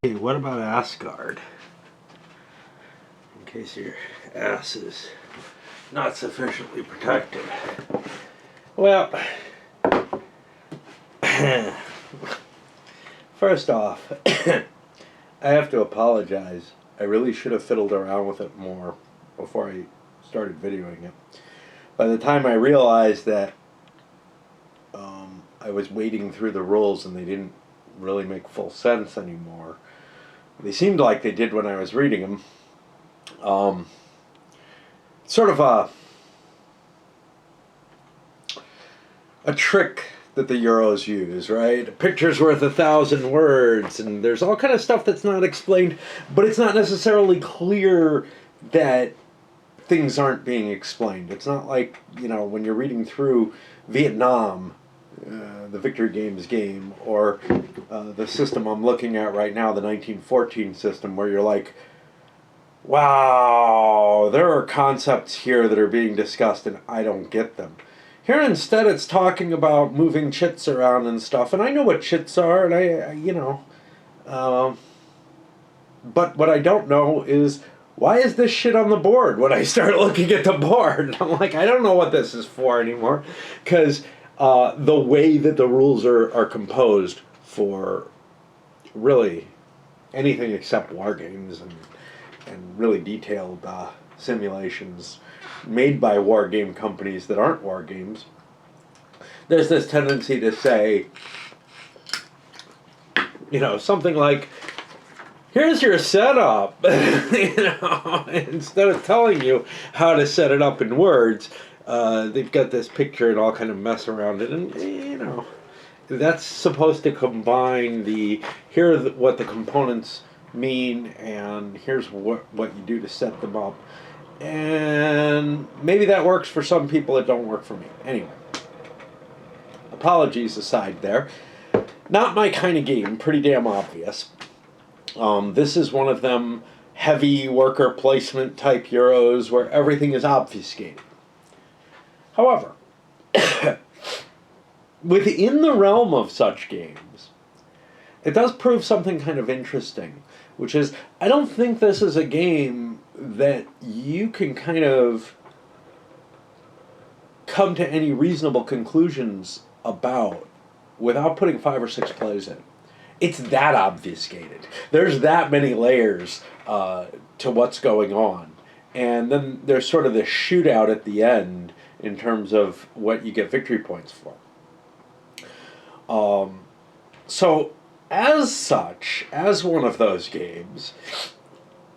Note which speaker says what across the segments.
Speaker 1: Hey, what about Asgard? In case your ass is not sufficiently protected. Well, first off, I have to apologize. I really should have fiddled around with it more before I started videoing it. By the time I realized that I was wading through the rules and they didn't really make full sense anymore, they seemed like they did when I was reading them. Sort of a trick that the Euros use, right? A picture's worth 1,000 words, and there's all kind of stuff that's not explained, but it's not necessarily clear that things aren't being explained. It's not like, when you're reading through Vietnam, the Victory Games game, or the system I'm looking at right now, the 1914 system, where you're like, wow, there are concepts here that are being discussed and I don't get them. Here instead it's talking about moving chits around and stuff, and I know what chits are, and but what I don't know is, why is this shit on the board when I start looking at the board? I'm like, I don't know what this is for anymore, because the way that the rules are composed for really anything except war games and really detailed simulations made by war game companies that aren't war games, there's this tendency to say, something like, here's your setup, instead of telling you how to set it up in words. They've got this picture and all kind of mess around it, and that's supposed to combine here are what the components mean, and here's what you do to set them up. And maybe that works for some people, it don't work for me. Anyway, apologies aside there. Not my kind of game, pretty damn obvious. This is one of them heavy worker placement type Euros where everything is obfuscated. However, within the realm of such games, it does prove something kind of interesting, which is, I don't think this is a game that you can kind of come to any reasonable conclusions about without putting 5 or 6 plays in. It's that obfuscated. There's that many layers to what's going on. And then there's sort of this shootout at the end in terms of what you get victory points for. So, as such, as one of those games,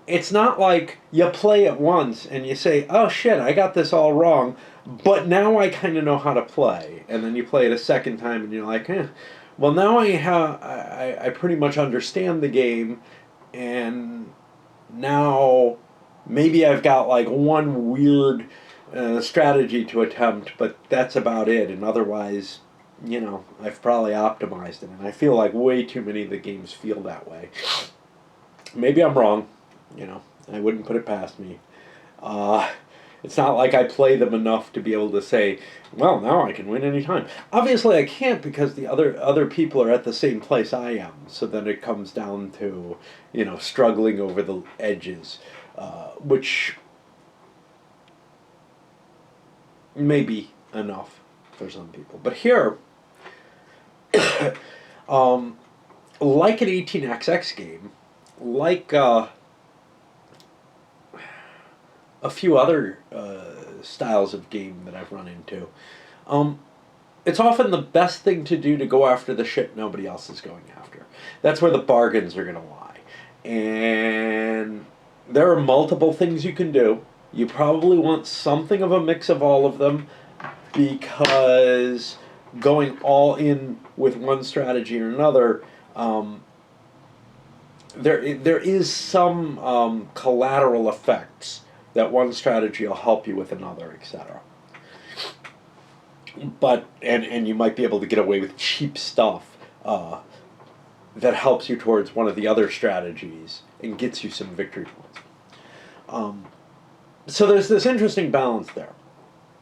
Speaker 1: it's not like you play it once and you say, oh shit, I got this all wrong, but now I kind of know how to play. And then you play it a second time and you're like, well, now I pretty much understand the game, and now maybe I've got like one weird strategy to attempt, but that's about it. And otherwise, I've probably optimized it. And I feel like way too many of the games feel that way. Maybe I'm wrong. I wouldn't put it past me. It's not like I play them enough to be able to say, well, now I can win any time. Obviously I can't, because the other people are at the same place I am. So then it comes down to, struggling over the edges, which may be enough for some people. But here, like an 18XX game, like a few other styles of game that I've run into, it's often the best thing to do to go after the shit nobody else is going after. That's where the bargains are going to lie. And there are multiple things you can do. You probably want something of a mix of all of them, because going all in with one strategy or another, there is some collateral effects that one strategy will help you with another, etc. But and you might be able to get away with cheap stuff that helps you towards one of the other strategies and gets you some victory points. So there's this interesting balance there.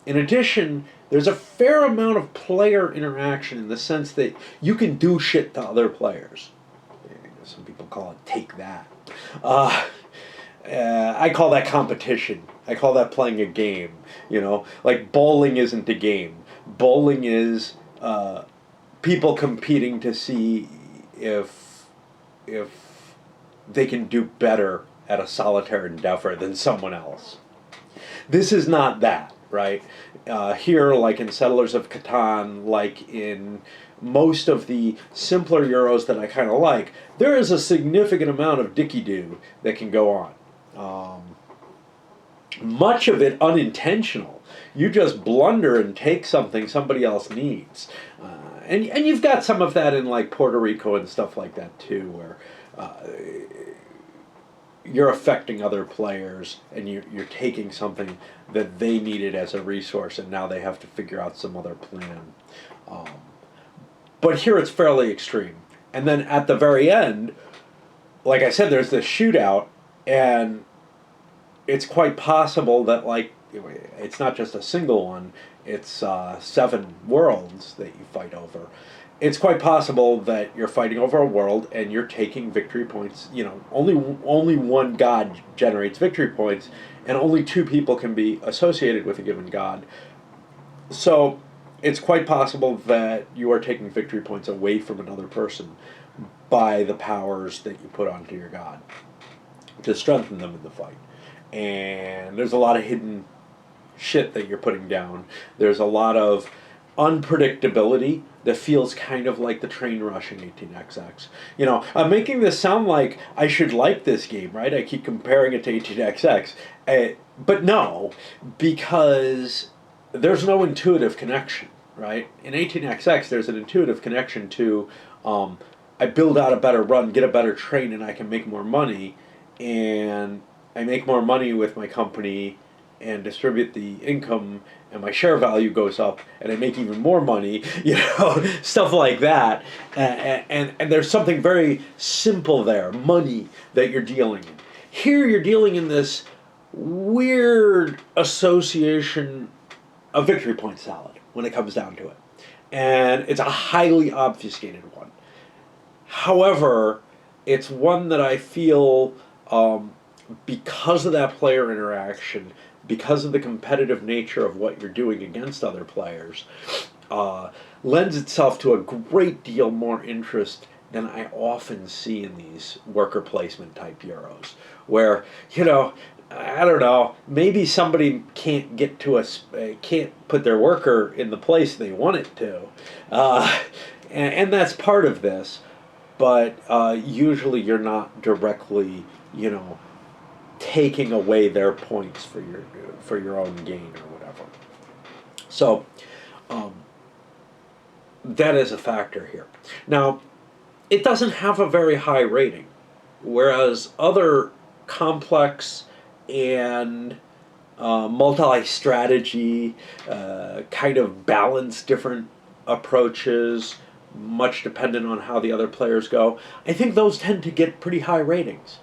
Speaker 1: In addition, there's a fair amount of player interaction in the sense that you can do shit to other players. Some people call it take that. I call that competition. I call that playing a game. Like bowling isn't a game. Bowling is people competing to see if they can do better at a solitaire endeavor than someone else. This is not that, right? Here, like in Settlers of Catan, like in most of the simpler Euros that I kind of like, there is a significant amount of dicky-doo that can go on. Much of it unintentional. You just blunder and take something somebody else needs. And you've got some of that in like Puerto Rico and stuff like that too, where you're affecting other players and you're taking something that they needed as a resource and now they have to figure out some other plan. But here it's fairly extreme. And then at the very end, like I said, there's this shootout, and it's quite possible that, like, it's not just a single one, it's 7 worlds that you fight over. It's quite possible that you're fighting over a world and you're taking victory points. Only one god generates victory points, and only 2 people can be associated with a given god. So it's quite possible that you are taking victory points away from another person by the powers that you put onto your god to strengthen them in the fight. And there's a lot of hidden shit that you're putting down. There's a lot of unpredictability that feels kind of like the train rush in 18XX. I'm making this sound like I should like this game, right? I keep comparing it to 18XX. But no, because there's no intuitive connection, right? In 18XX, there's an intuitive connection to I build out a better run, get a better train, and I can make more money. And I make more money with my company and distribute the income, and my share value goes up, and I make even more money, stuff like that. And there's something very simple there, money, that you're dealing in. Here you're dealing in this weird association of victory point salad when it comes down to it. And it's a highly obfuscated one. However, it's one that I feel, because of that player interaction, because of the competitive nature of what you're doing against other players, lends itself to a great deal more interest than I often see in these worker placement type Euros, where, I don't know, maybe somebody can't get to can't put their worker in the place they want it to, and that's part of this. But usually you're not directly, taking away their points for your own gain or whatever. So that is a factor here. Now, it doesn't have a very high rating, whereas other complex and multi-strategy, kind of balanced different approaches, much dependent on how the other players go, I think those tend to get pretty high ratings.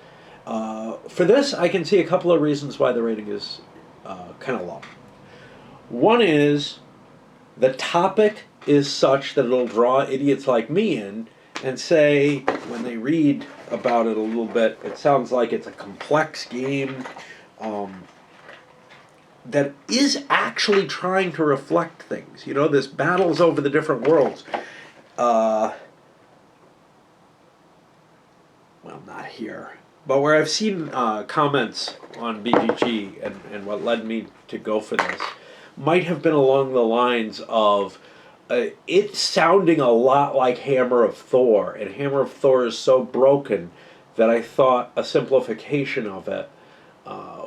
Speaker 1: For this, I can see a couple of reasons why the rating is kind of low. One is the topic is such that it'll draw idiots like me in and say, when they read about it a little bit, it sounds like it's a complex game that is actually trying to reflect things. This battles over the different worlds. Well, not here, but where I've seen comments on BGG and what led me to go for this might have been along the lines of it sounding a lot like Hammer of Thor, and Hammer of Thor is so broken that I thought a simplification of it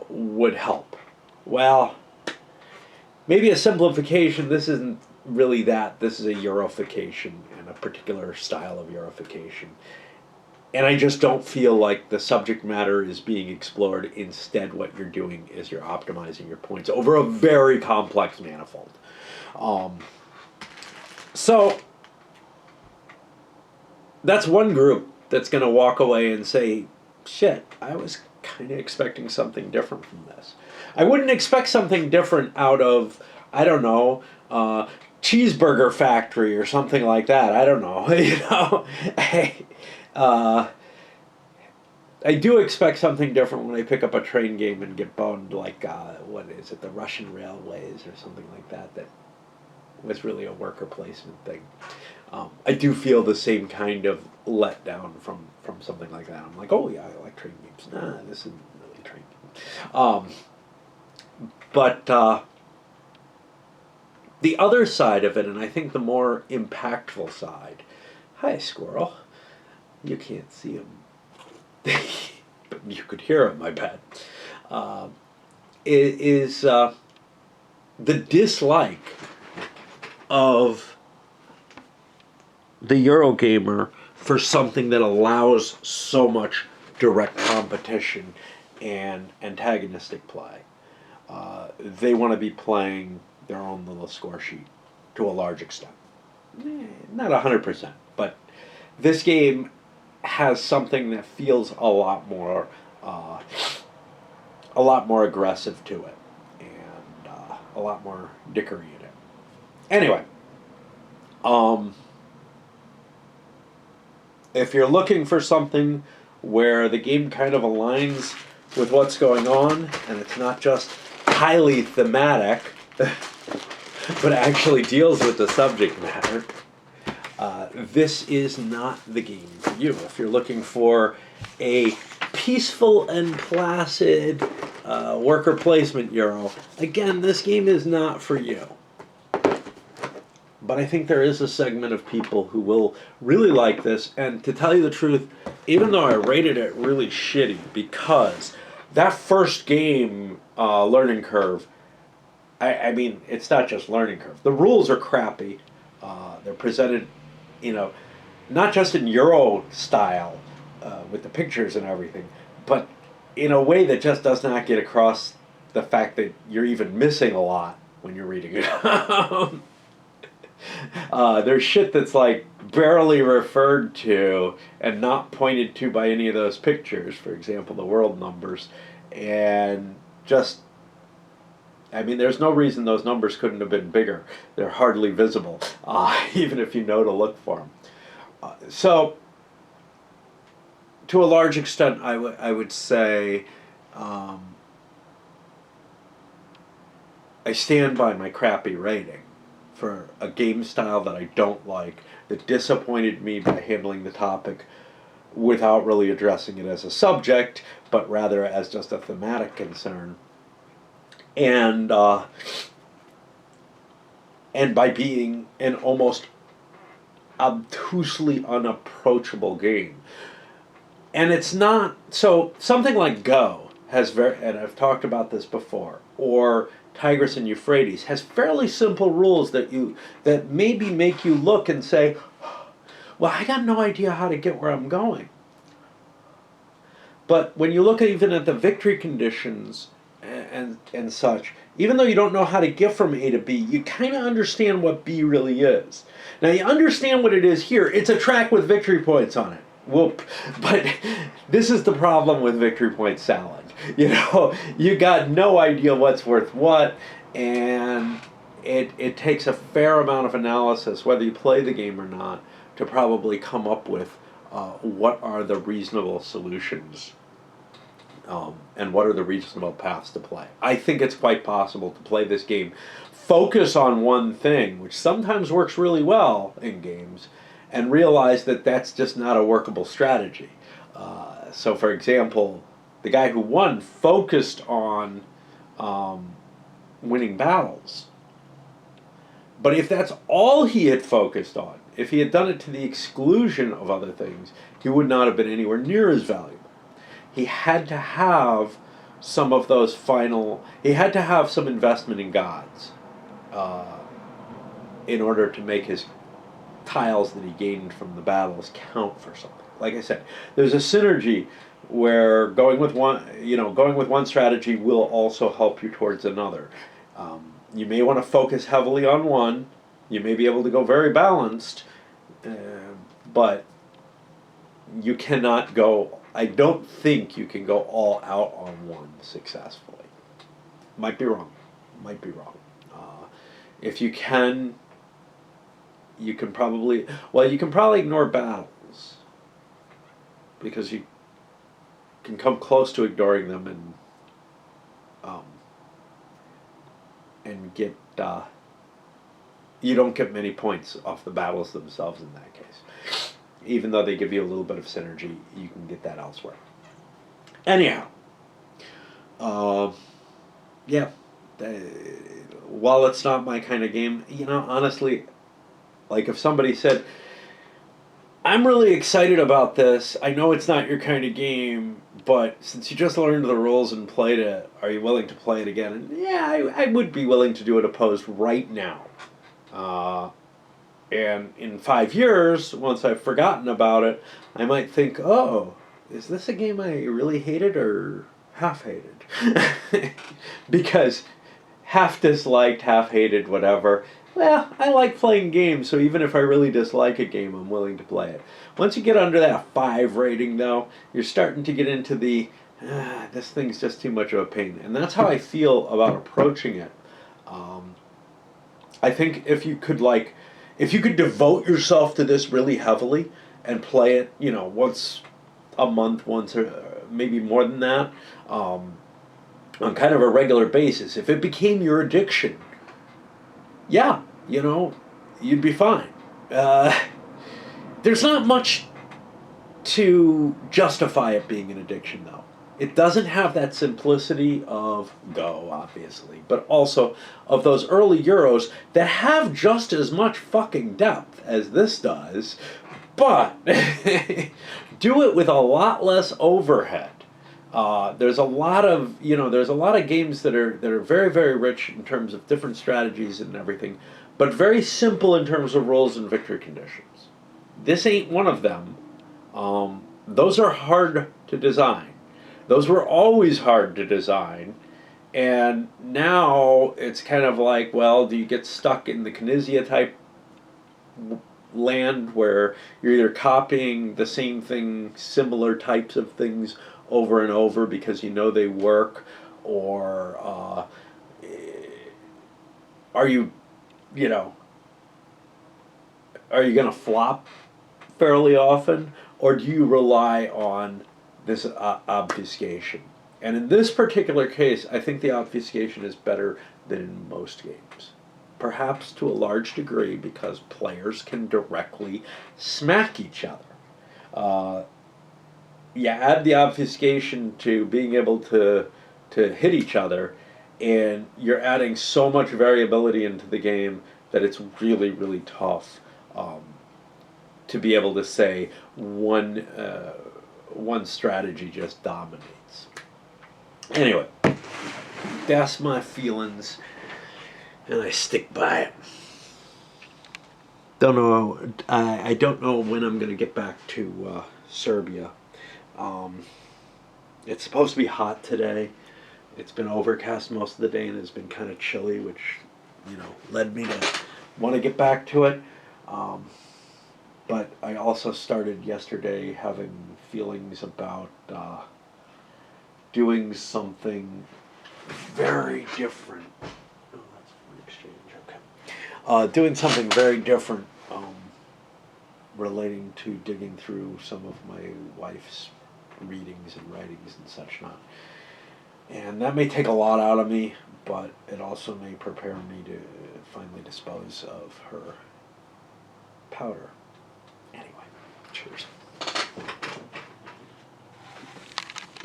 Speaker 1: would help. Well, maybe a simplification. This isn't really that. This is a Eurification, and a particular style of Eurification. And I just don't feel like the subject matter is being explored. Instead, what you're doing is you're optimizing your points over a very complex manifold. So that's one group that's going to walk away and say, shit, I was kind of expecting something different from this. I wouldn't expect something different out of, I don't know, Cheeseburger Factory or something like that. I don't know. I do expect something different when I pick up a train game and get boned, like, what is it, the Russian Railways or something like that, that was really a worker placement thing. I do feel the same kind of letdown from something like that. I'm like, oh yeah, I like train games. Nah, this isn't really a train game. But the other side of it, and I think the more impactful side, hi, squirrel. You can't see him. But you could hear him, I bet, is the dislike of the Eurogamer for something that allows so much direct competition and antagonistic play. They want to be playing their own little score sheet to a large extent. Not 100%, but this game has something that feels a lot more aggressive to it, and a lot more dickery in it. Anyway, if you're looking for something where the game kind of aligns with what's going on, and it's not just highly thematic, but actually deals with the subject matter, this is not the game for you. If you're looking for a peaceful and placid worker placement Euro, again, this game is not for you. But I think there is a segment of people who will really like this, and to tell you the truth, even though I rated it really shitty, because that first game, learning curve, I mean, it's not just learning curve. The rules are crappy. They're presented, not just in Euro style, with the pictures and everything, but in a way that just does not get across the fact that you're even missing a lot when you're reading it. There's shit that's like barely referred to and not pointed to by any of those pictures. For example, the world numbers, and just, I mean, there's no reason those numbers couldn't have been bigger. They're hardly visible, even if you know to look for them. So, to a large extent, I would say I stand by my crappy rating for a game style that I don't like, that disappointed me by handling the topic without really addressing it as a subject, but rather as just a thematic concern. And by being an almost obtusely unapproachable game. And it's not, so something like Go has and I've talked about this before, or Tigris and Euphrates has fairly simple rules that maybe make you look and say, well, I got no idea how to get where I'm going. But when you look even at the victory conditions and such, even though you don't know how to get from A to B, you kind of understand what B really is. Now, you understand what it is here. It's a track with victory points on it. Whoop. But this is the problem with victory point salad. You got no idea what's worth what, and it takes a fair amount of analysis, whether you play the game or not, to probably come up with what are the reasonable solutions and what are the reasonable paths to play. I think it's quite possible to play this game, focus on one thing, which sometimes works really well in games, and realize that that's just not a workable strategy. So, for example, the guy who won focused on winning battles. But if that's all he had focused on, if he had done it to the exclusion of other things, he would not have been anywhere near as valuable. He had to have some of those he had to have some investment in gods in order to make his tiles that he gained from the battles count for something. Like I said, there's a synergy where going with one strategy will also help you towards another. You may want to focus heavily on one. You may be able to go very balanced, but you cannot go. I don't think you can go all out on one successfully. Might be wrong. If you can, you can probably ignore battles, because you can come close to ignoring them and get you don't get many points off the battles themselves in that case. Even though they give you a little bit of synergy, you can get that elsewhere. Anyhow, yeah. While it's not my kind of game, honestly, like if somebody said, I'm really excited about this, I know it's not your kind of game, but since you just learned the rules and played it, are you willing to play it again? And yeah, I would be willing to do it opposed right now. And in 5 years, once I've forgotten about it, I might think, oh, is this a game I really hated or half hated? Because half disliked, half hated, whatever. Well, I like playing games, so even if I really dislike a game, I'm willing to play it. Once you get under that 5 rating, though, you're starting to get into the, this thing's just too much of a pain. And that's how I feel about approaching it. I think if you could devote yourself to this really heavily and play it, once a month, once or maybe more than that, on kind of a regular basis, if it became your addiction, yeah, you'd be fine. There's not much to justify it being an addiction, though. It doesn't have that simplicity of Go, obviously, but also of those early Euros that have just as much fucking depth as this does, but do it with a lot less overhead. There's a lot of games that are very, very rich in terms of different strategies and everything, but very simple in terms of roles and victory conditions. This ain't one of them. Those are hard to design. Those were always hard to design, and now it's kind of like, well, do you get stuck in the Knizia type land where you're either copying the same thing, similar types of things over and over because they work, or are you going to flop fairly often, or do you rely on this obfuscation? And in this particular case, I think the obfuscation is better than in most games. Perhaps to a large degree because players can directly smack each other. You add the obfuscation to being able to hit each other, and you're adding so much variability into the game that it's really, really tough to be able to say one strategy just dominates. Anyway, that's my feelings, and I stick by it. Don't know. I don't know when I'm going to get back to Serbia. It's supposed to be hot today. It's been overcast most of the day, and it's been kind of chilly, which led me to want to get back to it. But I also started yesterday having feelings about doing something very different. Oh, that's an exchange, okay. Doing something very different relating to digging through some of my wife's readings and writings and such not. And that may take a lot out of me, but it also may prepare me to finally dispose of her powder. Anyway, cheers.